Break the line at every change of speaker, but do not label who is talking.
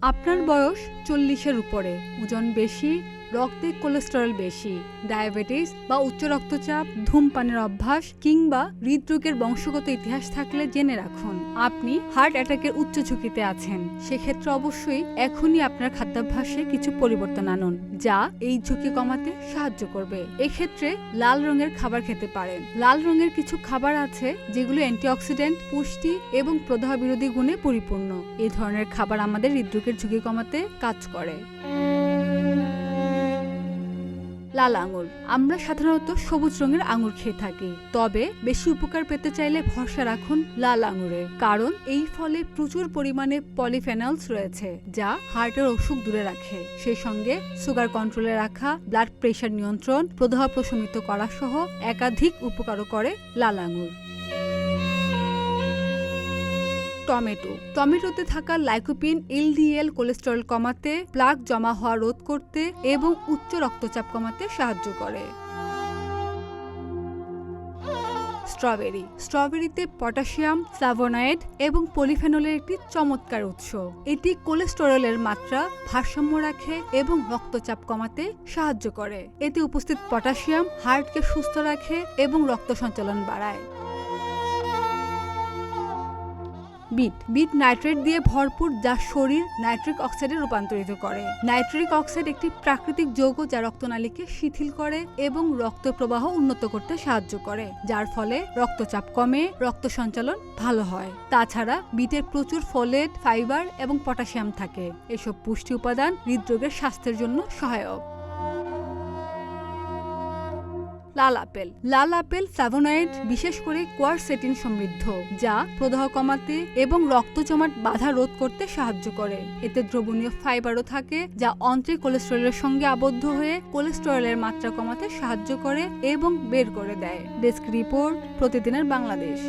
আপনার বয়স 40-এর উপরে, ওজন বেশি, রক্তে কোলেস্টেরল বেশি, ডায়াবেটিস বা উচ্চ রক্তচাপ, ধূমপানের অভ্যাস কিংবা হৃদরোগের বংশগত ইতিহাস থাকলে জেনে রাখুন আপনি হার্ট অ্যাটাকের উচ্চ ঝুঁকিতে আছেন। সেক্ষেত্রে অবশ্যই এখনই আপনার খাদ্যাভ্যাসে কিছু পরিবর্তন আনুন যা এই ঝুঁকি কমাতে সাহায্য করবে। এক্ষেত্রে লাল রঙের খাবার খেতে পারেন। লাল রঙের কিছু খাবার আছে যেগুলো অ্যান্টিঅক্সিডেন্ট, পুষ্টি এবং প্রদাহ বিরোধী গুণে পরিপূর্ণ। এই ধরনের খাবার আমাদের হৃদরোগের ঝুঁকি কমাতে কাজ করে। লাল আঙুর। আমরা সাধারণত সবুজ রঙের আঙুর খেয়ে থাকি, তবে বেশি উপকার পেতে চাইলে ভরসা রাখুন লাল আঙুরে, কারণ এই ফলে প্রচুর পরিমাণে পলিফেনলস রয়েছে যা হার্টের অসুখ দূরে রাখে। সেই সঙ্গে সুগার কন্ট্রোলে রাখা, ব্লাড প্রেশার নিয়ন্ত্রণ, প্রদাহ প্রশমিত করা সহ একাধিক উপকারও করে লাল আঙুর। টমেটোতে থাকা লাইকোপিন এলডিএল কোলেস্টেরল কমাতে, প্লাক জমা হওয়া রোধ করতে এবং উচ্চ রক্তচাপ কমাতে সাহায্য করে। স্ট্রবেরিতে পটাশিয়াম, ফ্লাভোনয়েড এবং পলিফেনলের একটি চমৎকার উৎস। এটি কোলেস্টেরলের মাত্রা ভারসাম্য রাখে এবং রক্তচাপ কমাতে সাহায্য করে। এতে উপস্থিত পটাশিয়াম হার্টকে সুস্থ রাখে এবং রক্ত সঞ্চালন বাড়ায়। বিট নাইট্রেট দিয়ে ভরপুর, যা শরীর নাইট্রিক অক্সাইডে রূপান্তরিত করে। নাইট্রিক অক্সাইড একটি প্রাকৃতিক যৌগ যা রক্তনালীকে শিথিল করে এবং রক্ত প্রবাহ উন্নত করতে সাহায্য করে, যার ফলে রক্তচাপ কমে, রক্ত সঞ্চালন ভালো হয়। তাছাড়া বিটের প্রচুর ফোলেট, ফাইবার এবং পটাশিয়াম থাকে। এসব পুষ্টি উপাদান হৃদরোগের স্বাস্থ্যের জন্য সহায়ক। লাল আপেল ফ্লাভোনয়েড, বিশেষ করে কোয়ারসেটিন সমৃদ্ধ, যা প্রদাহ কমাতে এবং রক্ত জমাট বাধা রোধ করতে সাহায্য করে। এতে দ্রবণীয় ফাইবারও থাকে যা অন্ত্রে কোলেস্টেরলের সঙ্গে আবদ্ধ হয়ে কোলেস্টেরলের মাত্রা কমাতে সাহায্য করে এবং বের করে দেয়। ডেস্ক রিপোর্ট, প্রতিদিনের বাংলাদেশ।